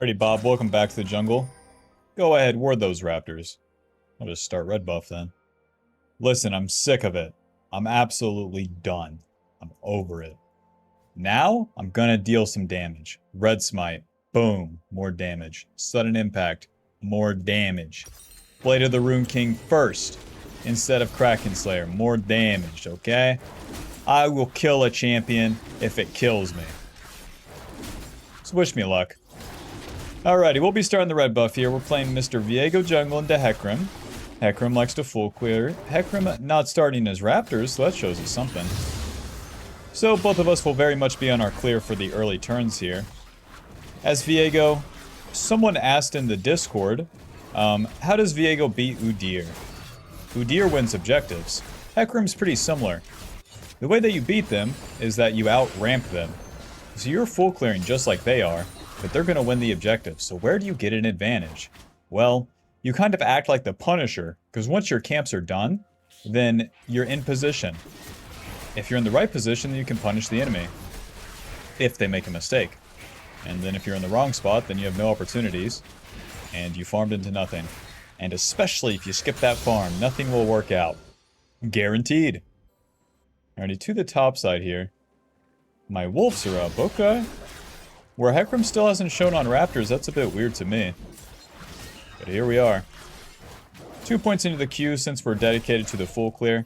Alrighty, Bob, welcome back to the jungle. Go ahead, ward those raptors. I'll just start red buff then. Listen, I'm sick of it. I'm absolutely done. I'm over it. Now, I'm gonna deal some damage. Red smite. Boom. More damage. Sudden impact. More damage. Blade of the Rune King first. Instead of Kraken Slayer. More damage, okay? I will kill a champion if it kills me. So wish me luck. Alrighty, we'll be starting the red buff here. We're playing Mr. Viego Jungle into Hecarim. Hecarim likes to full clear. Hecarim not starting as Raptors, so that shows us something. So both of us will very much be on our clear for the early turns here. As Viego, someone asked in the Discord, how does Viego beat Udyr? Udyr wins objectives. Hecarim's pretty similar. The way that you beat them is that you out-ramp them. So you're full clearing just like they are, but they're going to win the objective. So where do you get an advantage? Well, you kind of act like the Punisher, because once your camps are done, then you're in position. If you're in the right position, then you can punish the enemy, if they make a mistake. And then if you're in the wrong spot, then you have no opportunities, and you farmed into nothing. And especially if you skip that farm, nothing will work out. Guaranteed. Alrighty, to the top side here. My wolves are up, okay. Where Hecarim still hasn't shown on Raptors, that's a bit weird to me. But here we are. 2 points into the queue since we're dedicated to the full clear.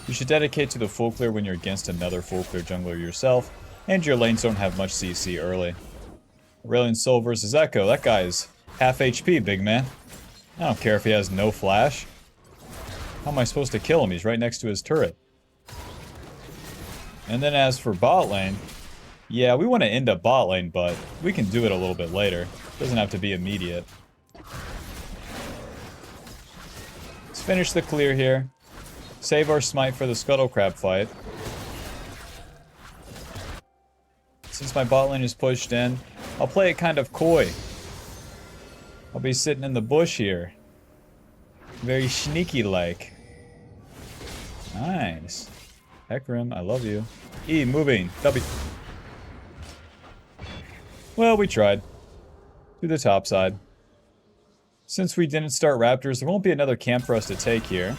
You should dedicate to the full clear when you're against another full clear jungler yourself, and your lanes don't have much CC early. Aurelion Sol versus Echo, that guy is half HP, big man. I don't care if he has no flash. How am I supposed to kill him? He's right next to his turret. And then as for bot lane, yeah, we want to end up bot lane, but we can do it a little bit later. Doesn't have to be immediate. Let's finish the clear here. Save our smite for the Scuttle Crab fight. Since my bot lane is pushed in, I'll play it kind of coy. I'll be sitting in the bush here. Very sneaky-like. Nice. Hecarim, I love you. E, moving. W. Well, we tried. To the top side. Since we didn't start Raptors, there won't be another camp for us to take here.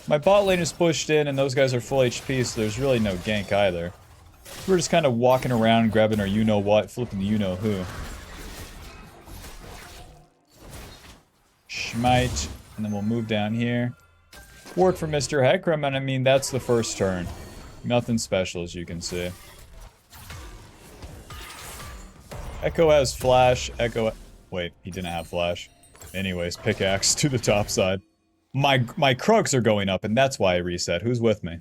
My bot lane is pushed in, and those guys are full HP, so there's really no gank either. We're just kind of walking around, grabbing our you-know-what, flipping the you-know-who. Schmite, and then we'll move down here. Ward for Mr. Hecarim, and I mean, that's the first turn. Nothing special, as you can see. Echo has flash. Echo... Wait, he didn't have flash. Anyways, pickaxe to the top side. My Krugs are going up, and that's why I reset. Who's with me?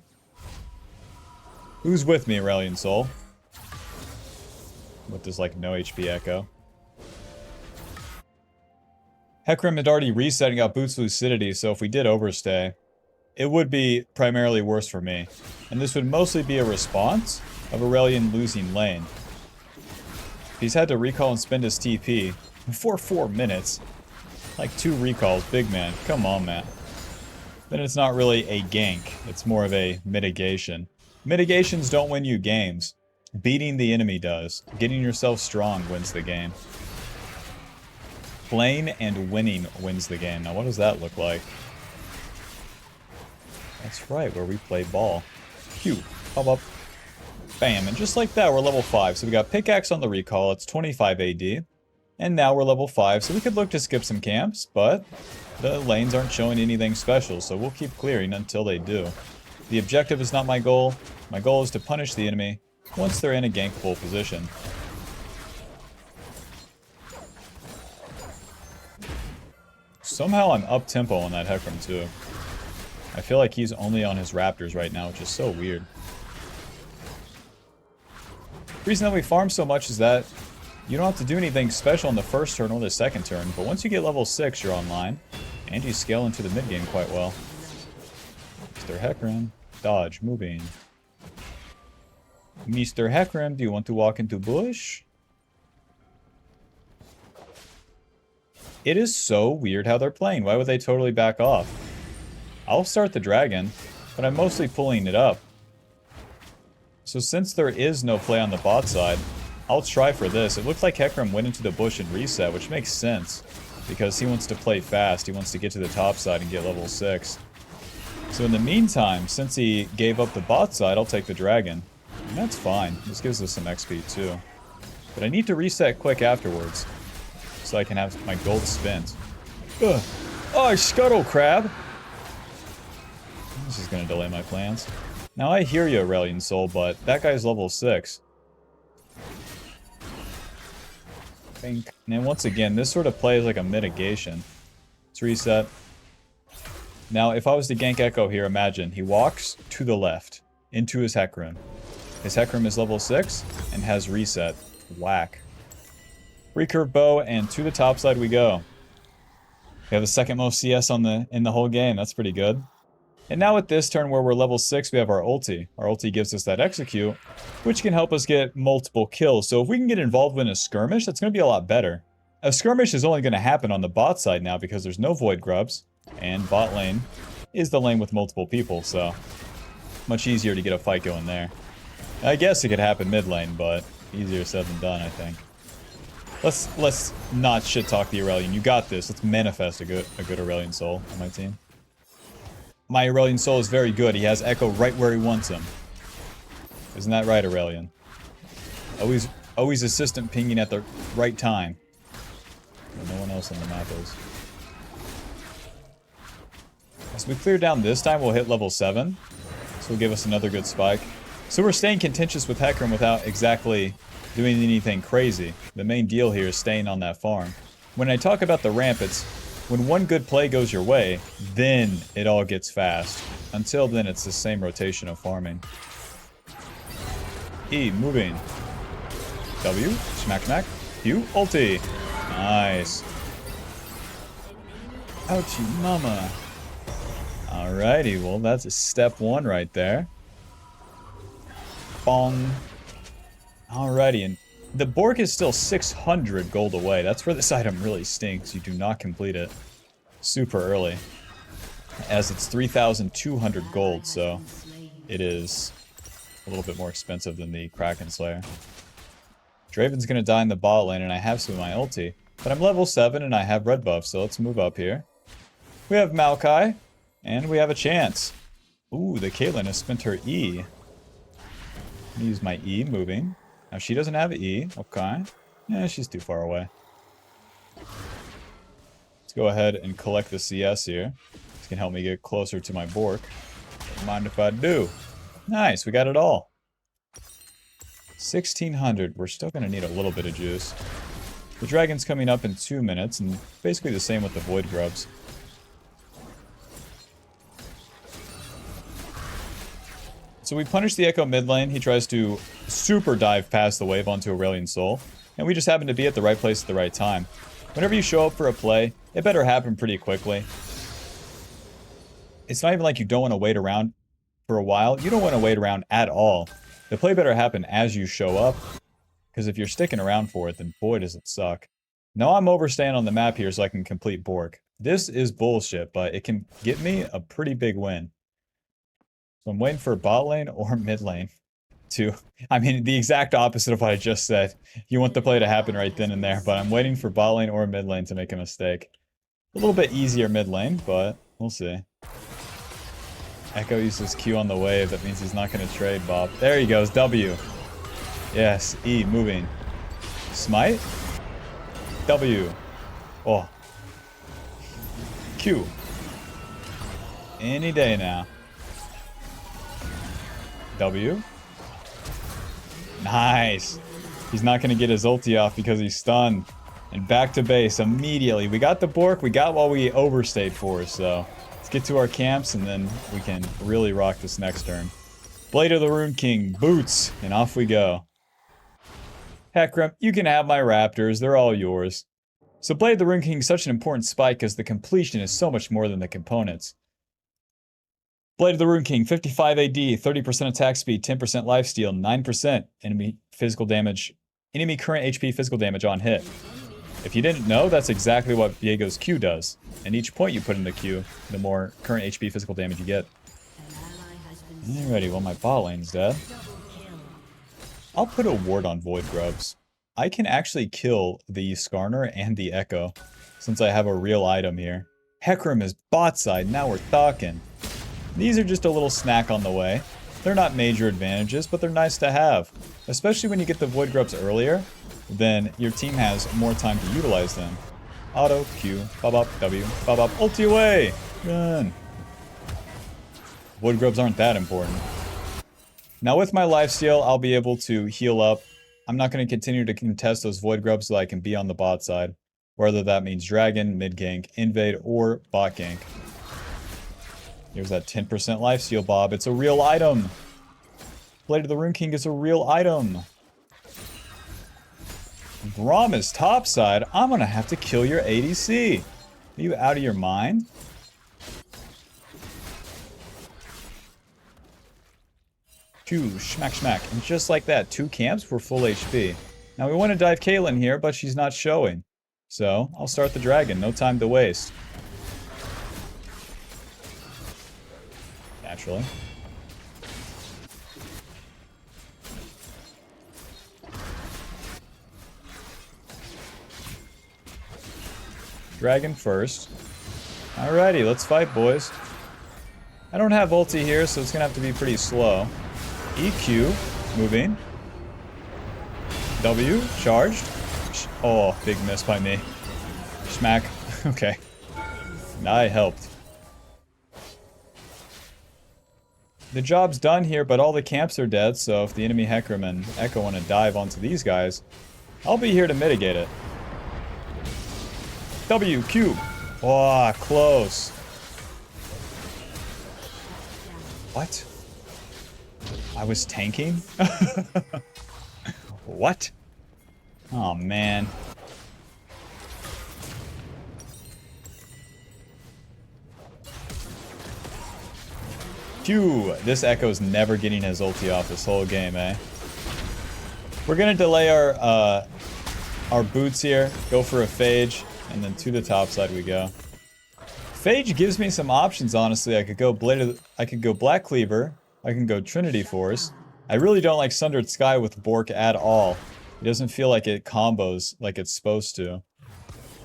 Who's with me, Aurelion Sol? With this, like, no HP Echo. Hecarim had already reset and got Boots Lucidity, so if we did overstay, it would be primarily worse for me. And this would mostly be a response of Aurelion losing lane. He's had to recall and spend his TP for 4 minutes. Like 2 recalls, big man. Come on, man. Then it's not really a gank. It's more of a mitigation. Mitigations don't win you games. Beating the enemy does. Getting yourself strong wins the game. Playing and winning wins the game. Now what does that look like? That's right, where we play ball. Phew. Pop up. Bam. And just like that, we're level 5. So we got pickaxe on the recall. It's 25 AD. And now we're level 5. So we could look to skip some camps, but the lanes aren't showing anything special. So we'll keep clearing until they do. The objective is not my goal. My goal is to punish the enemy once they're in a gankable position. Somehow I'm up-tempo on that Hecarim too. I feel like he's only on his Raptors right now, which is so weird. The reason that we farm so much is that you don't have to do anything special in the first turn or the second turn, but once you get level 6, you're online, and you scale into the mid-game quite well. Mr. Hecarim, dodge, moving. Mr. Hecarim, do you want to walk into bush? It is so weird how they're playing. Why would they totally back off? I'll start the dragon, but I'm mostly pulling it up. So since there is no play on the bot side, I'll try for this. It looked like Hecarim went into the bush and reset, which makes sense. Because he wants to play fast. He wants to get to the top side and get level 6. So in the meantime, since he gave up the bot side, I'll take the dragon. And that's fine. This gives us some XP too. But I need to reset quick afterwards. So I can have my gold spent. Ugh. Oh, scuttle crab! This is going to delay my plans. Now I hear you, Aurelion Soul, but that guy's level 6. And then once again, this sort of plays like a mitigation. Let's reset. Now, if I was to gank Echo here, imagine he walks to the left into his Hecarim. His Hecarim is level 6 and has reset. Whack. Recurve bow, and to the top side we go. We have the second most CS in the whole game. That's pretty good. And now with this turn where we're level 6, we have our ulti. Our ulti gives us that execute, which can help us get multiple kills. So if we can get involved in a skirmish, that's going to be a lot better. A skirmish is only going to happen on the bot side now because there's no void grubs. And bot lane is the lane with multiple people, so much easier to get a fight going there. I guess it could happen mid lane, but easier said than done, I think. Let's not shit talk the Aurelion. You got this. Let's manifest a good Aurelion Soul on my team. My Aurelion Soul is very good. He has Echo right where he wants him. Isn't that right, Aurelion? Always assistant pinging at the right time. Well, no one else on the map is. As we clear down this time, we'll hit level 7. This will give us another good spike. So we're staying contentious with Hecarim without exactly doing anything crazy. The main deal here is staying on that farm. When I talk about the ramp, it's when one good play goes your way, then it all gets fast. Until then, it's the same rotation of farming. E, moving. W, smack smack. Q, ulti. Nice. Ouchie mama. Alrighty, well that's step 1 right there. Bong. Alrighty, and the Bork is still 600 gold away. That's where this item really stinks. You do not complete it super early, as it's 3,200 gold, so it is a little bit more expensive than the Kraken Slayer. Draven's gonna die in the bot lane, and I have some of my ulti, but I'm level 7 and I have red buff, so let's move up here. We have Maokai, and we have a chance. Ooh, the Caitlyn has spent her E. I'm gonna use my E, moving. Now she doesn't have E, okay. Yeah, she's too far away. Let's go ahead and collect the CS here. This can help me get closer to my Bork. Don't mind if I do. Nice, we got it all. 1,600, we're still gonna need a little bit of juice. The dragon's coming up in 2 minutes, and basically the same with the void grubs. So we punish the Echo mid lane. He tries to super dive past the wave onto Aurelion Soul. And we just happen to be at the right place at the right time. Whenever you show up for a play, it better happen pretty quickly. It's not even like you don't want to wait around for a while. You don't want to wait around at all. The play better happen as you show up. Because if you're sticking around for it, then boy does it suck. Now I'm overstaying on the map here so I can complete Bork. This is bullshit, but it can get me a pretty big win. So I'm waiting for bot lane or mid lane to... I mean, the exact opposite of what I just said. You want the play to happen right then and there, but I'm waiting for bot lane or mid lane to make a mistake. A little bit easier mid lane, but we'll see. Echo uses Q on the wave. That means he's not going to trade Bob. There he goes. W. Yes. E. Moving. Smite. W. Oh. Q. Any day now. W. Nice. He's not going to get his ulti off because he's stunned. And back to base immediately. We got the Bork. We got what we overstayed for, so... Let's get to our camps, and then we can really rock this next turn. Blade of the Rune King, boots, and off we go. Hecarim, you can have my raptors. They're all yours. So Blade of the Rune King is such an important spike because the completion is so much more than the components. Blade of the Rune King, 55 AD, 30% attack speed, 10% lifesteal, 9% enemy physical damage, enemy current HP physical damage on hit. If you didn't know, that's exactly what Viego's Q does. And each point you put in the Q, the more current HP physical damage you get. Alrighty, well my bot lane's dead. I'll put a ward on Void Grubs. I can actually kill the Skarner and the Echo, since I have a real item here. Hecarim is bot side, now we're talking. These are just a little snack on the way. They're not major advantages, but they're nice to have. Especially when you get the Void Grubs earlier, then your team has more time to utilize them. Auto, Q, bop, W, bop, ulti away! Run! Void Grubs aren't that important. Now with my lifesteal, I'll be able to heal up. I'm not going to continue to contest those Void Grubs so I can be on the bot side. Whether that means Dragon, mid gank, invade, or bot gank. Here's that 10% lifesteal, Bob. It's a real item. Blade of the Rune King is a real item. Braum is topside. I'm going to have to kill your ADC. Are you out of your mind? Two, schmack, schmack. And just like that, 2 camps were full HP. Now we want to dive Caitlyn here, but she's not showing. So, I'll start the dragon. No time to waste. Naturally. Dragon first. Alrighty, let's fight, boys. I don't have ulti here, so it's gonna have to be pretty slow. EQ, moving. W, charged. Oh, big miss by me. Smack. Okay. I helped. The job's done here, but all the camps are dead, so if the enemy Hecarim and Echo want to dive onto these guys, I'll be here to mitigate it. W, Q. Oh, close. What? I was tanking? What? Oh, man. Phew, this Echo's never getting his ulti off this whole game, eh? We're gonna delay our boots here, go for a Phage, and then to the top side we go. Phage gives me some options, honestly. I could go Black Cleaver, I can go Trinity Force. I really don't like Sundered Sky with Bork at all. It doesn't feel like it combos like it's supposed to.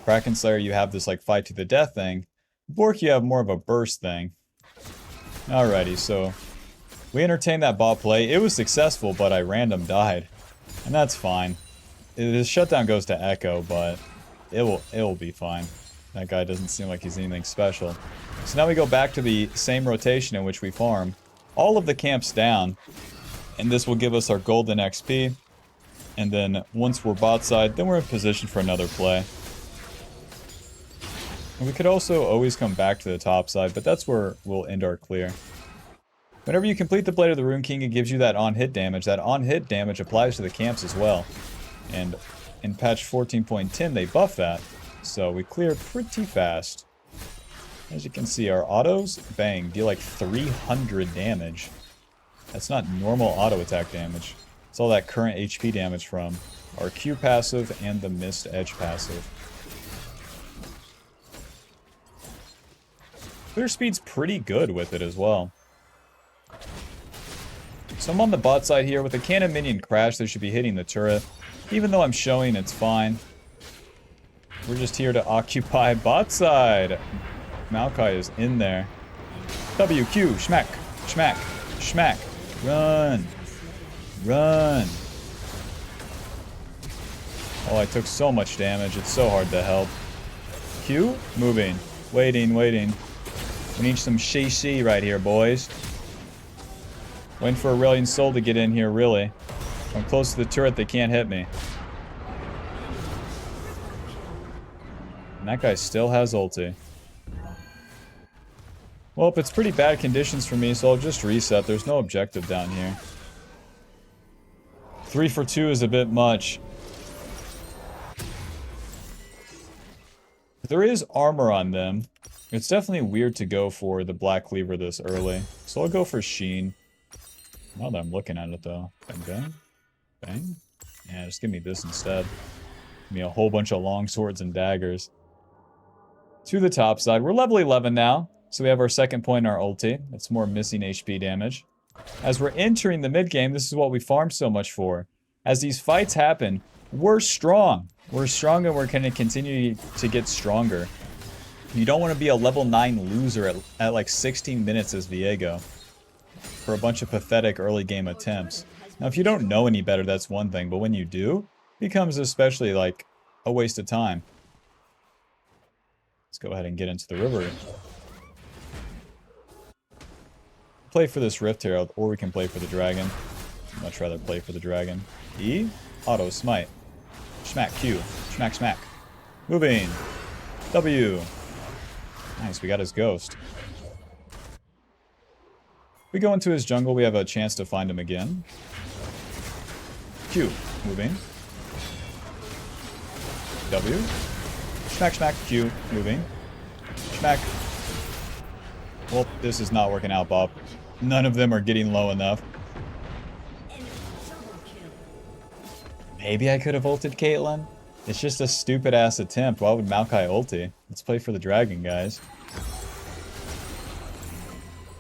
Kraken Slayer, you have this like fight to the death thing. Bork, you have more of a burst thing. Alrighty, so we entertained that bot play. It was successful, but I random died. And that's fine. The shutdown goes to Echo, but it will be fine. That guy doesn't seem like he's anything special. So now we go back to the same rotation in which we farm. All of the camps down. And this will give us our golden XP. And then once we're bot side, then we're in position for another play. And we could also always come back to the top side, but that's where we'll end our clear. Whenever you complete the Blade of the Rune King, it gives you that on-hit damage. That on-hit damage applies to the camps as well. And in patch 14.10, they buff that. So we clear pretty fast. As you can see, our autos, bang, deal like 300 damage. That's not normal auto attack damage. It's all that current HP damage from our Q passive and the Mist Edge passive. Clear speed's pretty good with it as well. So I'm on the bot side here. With the cannon minion crash, they should be hitting the turret. Even though I'm showing, it's fine. We're just here to occupy bot side. Maokai is in there. WQ, schmack, schmack, schmack. Run. Run. Oh, I took so much damage. It's so hard to help. Q, moving. Waiting, waiting. We need some she right here, boys. Waiting for Aurelion Soul to get in here, really. If I'm close to the turret, they can't hit me. And that guy still has ulti. Well, it's pretty bad conditions for me, so I'll just reset. There's no objective down here. 3 for 2 is a bit much. There is armor on them. It's definitely weird to go for the Black Cleaver this early. So I'll go for Sheen. Now that I'm looking at it though. Bang, bang. Bang. Yeah, just give me this instead. Give me a whole bunch of long swords and daggers. To the top side. We're level 11 now. So we have our second point in our ulti. It's more missing HP damage. As we're entering the mid game, this is what we farmed so much for. As these fights happen, we're strong. We're strong and we're going to continue to get stronger. You don't want to be a level 9 loser at like 16 minutes as Viego for a bunch of pathetic early game attempts. Now, if you don't know any better, that's one thing, but when you do, it becomes especially like a waste of time. Let's go ahead and get into the river. Play for this Rift Herald, or we can play for the dragon. I'd much rather play for the dragon. E, auto smite. Smack Q. Smack smack. Moving. W. Nice, we got his ghost. We go into his jungle, we have a chance to find him again. Q. Moving. W. Smack smack Q. Moving. Smack. Well, this is not working out, Bob. None of them are getting low enough. Maybe I could have ulted Caitlyn? It's just a stupid-ass attempt. Why would Maokai ulti? Let's play for the dragon, guys.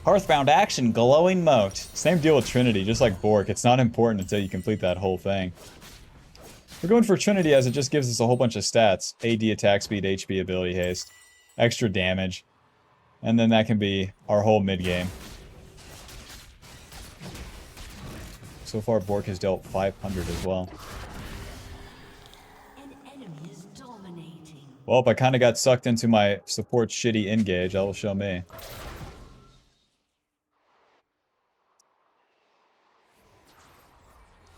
Hearthbound action, glowing moat. Same deal with Trinity, just like Bork. It's not important until you complete that whole thing. We're going for Trinity as it just gives us a whole bunch of stats. AD attack speed, HP ability haste, extra damage. And then that can be our whole mid-game. So far, Bork has dealt 500 as well. Well, I kind of got sucked into my support shitty engage. That will show me.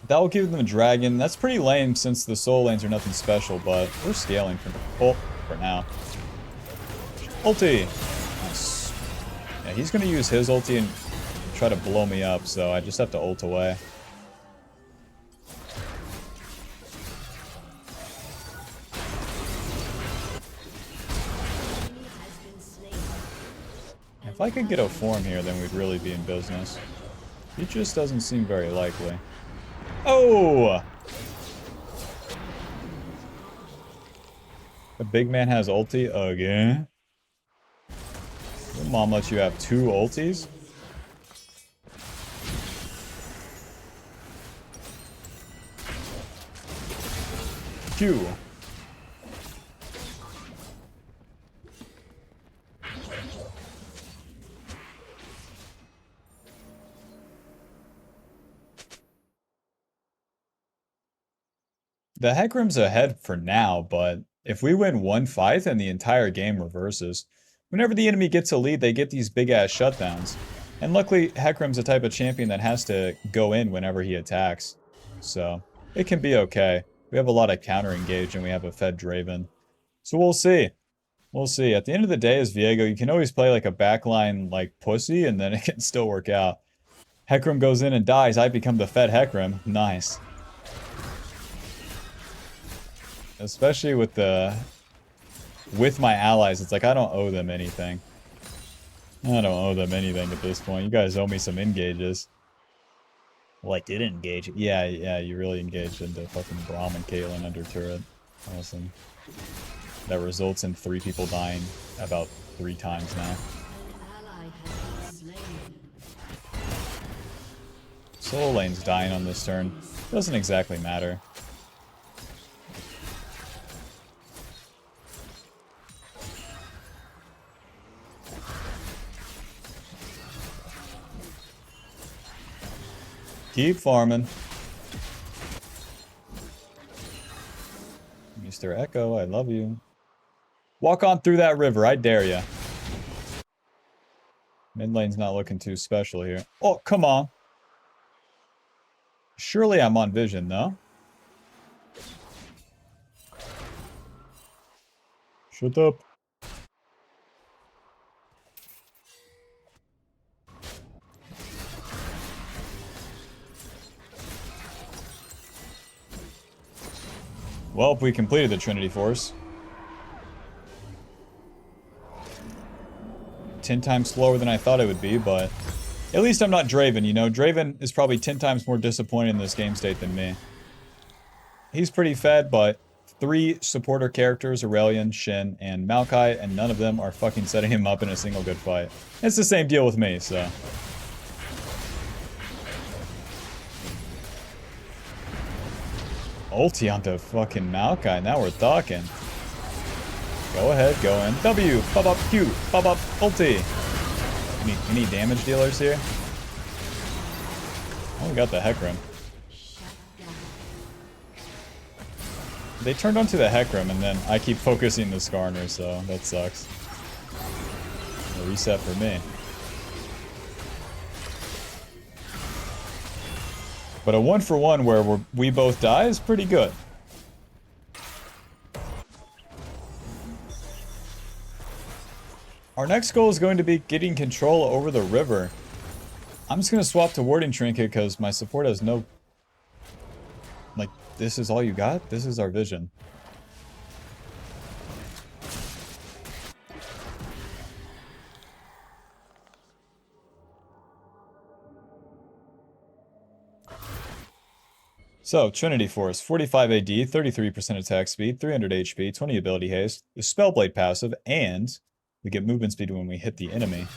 That will give them a dragon. That's pretty lame since the soul lanes are nothing special, but we're scaling for now. Ulti! Nice. Yeah, he's going to use his ulti and try to blow me up, so I just have to ult away. If I could get a form here, then we'd really be in business. It just doesn't seem very likely. Oh! The big man has ulti again. Your mom lets you have 2 ultis? Q. The Hecarim's ahead for now, but if we win one fight, then the entire game reverses. Whenever the enemy gets a lead, they get these big-ass shutdowns. And luckily, Hecarim's the type of champion that has to go in whenever he attacks. So, it can be okay. We have a lot of counter-engage and we have a fed Draven. So we'll see. We'll see. At the end of the day, as Viego, you can always play like a backline like pussy and then it can still work out. Hecarim goes in and dies, I become the fed Hecarim. Nice. Especially with my allies, it's like I don't owe them anything. I don't owe them anything at this point. You guys owe me some engages. Well, I did engage. Yeah, you really engaged into fucking Braum and Caitlyn under turret. Awesome. That results in 3 people dying about 3 times now. Solo lane's dying on this turn. Doesn't exactly matter. Keep farming. Mr. Echo, I love you. Walk on through that river, I dare ya. Mid lane's not looking too special here. Oh, come on. Surely I'm on vision, though. Shut up. Well, we completed the Trinity Force. 10 times slower than I thought it would be, but at least I'm not Draven, you know? Draven is probably 10 times more disappointed in this game state than me. He's pretty fed, but 3 supporter characters, Aurelion, Shin, and Maokai, and none of them are fucking setting him up in a single good fight. It's the same deal with me, so... Ulti onto fucking Maokai. Now we're talking. Go ahead, go in. W, bub up, Q, bub up, ulti. Any damage dealers here? Oh, we got the Hecarim. They turned onto the Hecarim, and then I keep focusing the Skarner, so that sucks. A reset for me. But a 1-for-1 where we both die is pretty good. Our next goal is going to be getting control over the river. I'm just going to swap to Warding Trinket because my support has no... Like, this is all you got? This is our vision. So, Trinity Force, 45 AD, 33% attack speed, 300 HP, 20 ability haste, the Spellblade passive, and we get movement speed when we hit the enemy.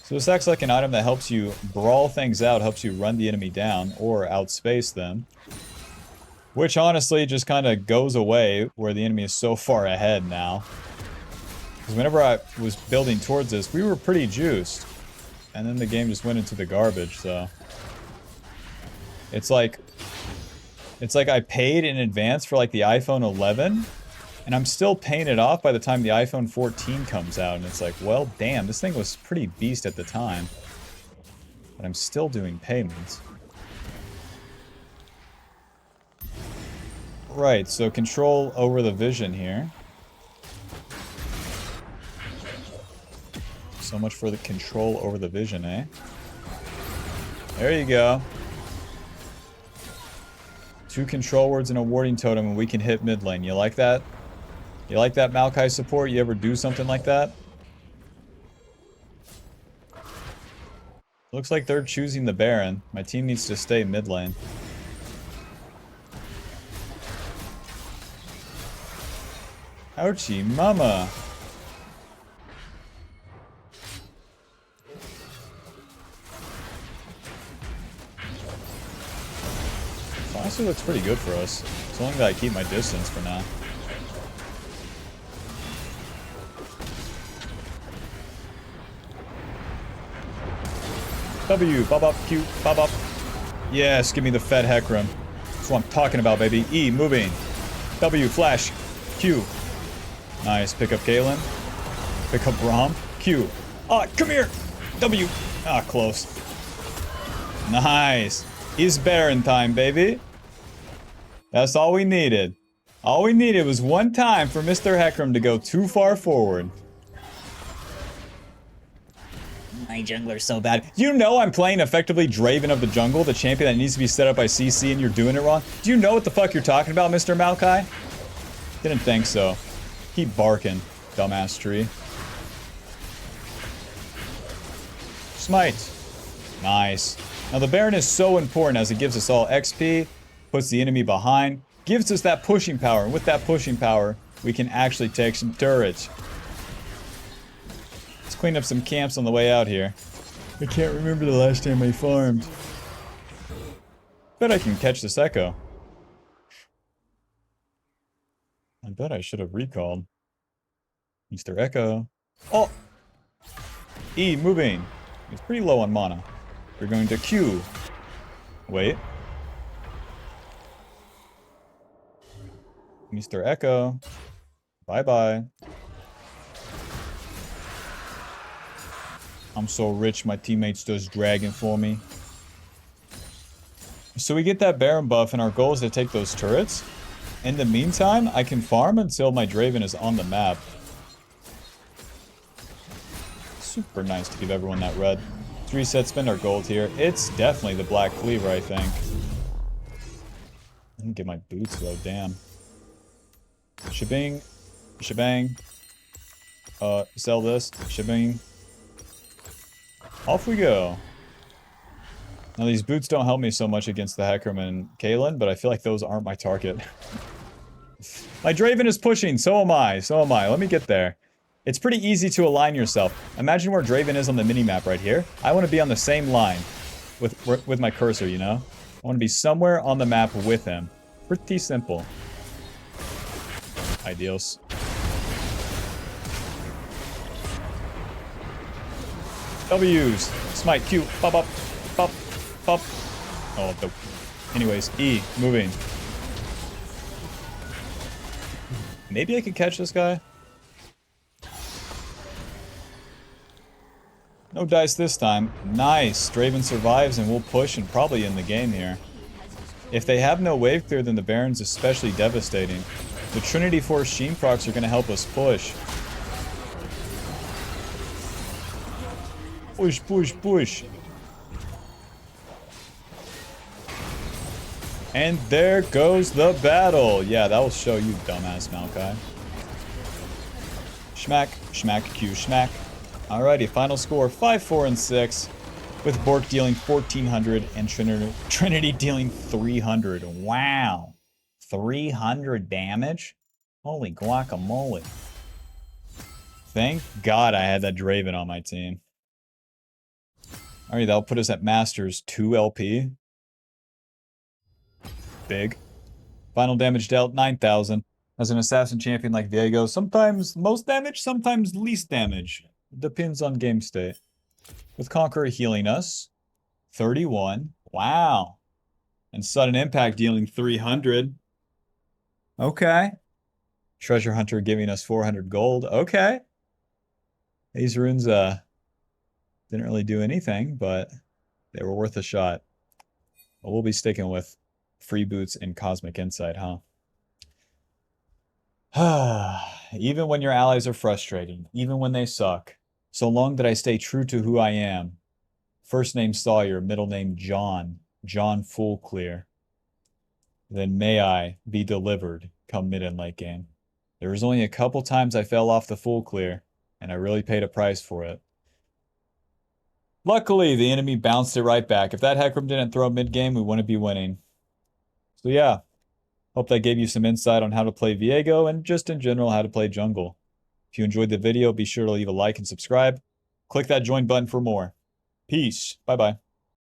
So this acts like an item that helps you brawl things out, helps you run the enemy down, or outspace them. Which honestly just kind of goes away where the enemy is so far ahead now. Because whenever I was building towards this, we were pretty juiced. And then the game just went into the garbage, so... It's like I paid in advance for like the iPhone 11, and I'm still paying it off by the time the iPhone 14 comes out, and it's like, well, damn, this thing was pretty beast at the time. But I'm still doing payments. Right, so control over the vision here. So much for the control over the vision, eh? There you go. 2 control words and a warding totem and we can hit mid lane. You like that? You like that Maokai support? You ever do something like that? Looks like they're choosing the Baron. My team needs to stay mid lane. Ouchie mama. Honestly, looks pretty good for us. As long as I keep my distance for now. W, bob up, Q, bob up. Yes, give me the fed Hecarim. That's what I'm talking about, baby. E, moving. W, flash. Q. Nice. Pick up Galen. Pick up Braum. Q. Ah, come here. W. Ah, close. Nice. Is Baron time, baby. That's all we needed. All we needed was one time for Mr. Hecarim to go too far forward. My jungler's so bad. You know I'm playing effectively Draven of the Jungle, the champion that needs to be set up by CC, and you're doing it wrong? Do you know what the fuck you're talking about, Mr. Maokai? Didn't think so. Keep barking, dumbass tree. Smite. Nice. Now the Baron is so important as it gives us all XP, puts the enemy behind, gives us that pushing power, and with that pushing power, we can actually take some turrets. Let's clean up some camps on the way out here. I can't remember the last time I farmed. Bet I can catch this Echo. I bet I should have recalled. Mr. Echo. Oh! E, moving. He's pretty low on mana. We're going to Q. Wait. Mr. Echo. Bye-bye. I'm so rich, my teammates does dragon for me. So we get that Baron buff, and our goal is to take those turrets. In the meantime, I can farm until my Draven is on the map. Super nice to give everyone that red. 3 sets, spend our gold here. It's definitely the Black Cleaver, I think. I didn't get my boots though, damn. Shebang. Shebang. Sell this. Shebang. Off we go. Now these boots don't help me so much against the Hecarim and Kaelin, but I feel like those aren't my target. My Draven is pushing, so am I. So am I. Let me get there. It's pretty easy to align yourself. Imagine where Draven is on the minimap right here. I want to be on the same line with my cursor, you know? I want to be somewhere on the map with him. Pretty simple. Ideals. W's. Smite. Q. Pop up. Pop. Pop. Oh, the... Anyways, E. Moving. Maybe I could catch this guy. No dice this time. Nice. Draven survives and we'll push and probably end the game here. If they have no wave clear, then the Baron's especially devastating. The Trinity Force Sheen procs are going to help us push. Push, push, push. And there goes the battle. Yeah, that will show you, dumbass Maokai. Schmack, schmack, Q, schmack. Alrighty, final score 5-4 and 6. With Bork dealing 1,400 and Trinity dealing 300. Wow. 300 damage? Holy guacamole. Thank God I had that Draven on my team. Alright, that'll put us at Masters 2 LP. Big. Final damage dealt 9,000. As an assassin champion like Viego, sometimes most damage, sometimes least damage. Depends on game state. With Conqueror healing us 31. Wow. And Sudden Impact dealing 300. Okay. Treasure Hunter giving us 400 gold. Okay. These runes didn't really do anything, but they were worth a shot. But we'll be sticking with Free Boots and Cosmic Insight, huh? Even when your allies are frustrating, even when they suck, so long that I stay true to who I am. First name Sawyer, middle name John, John Full Clear. Then may I be delivered come mid and late game. There was only a couple times I fell off the full clear, and I really paid a price for it. Luckily, the enemy bounced it right back. If that Hecarim didn't throw mid game, we wouldn't be winning. So yeah, hope that gave you some insight on how to play Viego and just in general how to play jungle. If you enjoyed the video, be sure to leave a like and subscribe. Click that join button for more. Peace. Bye-bye.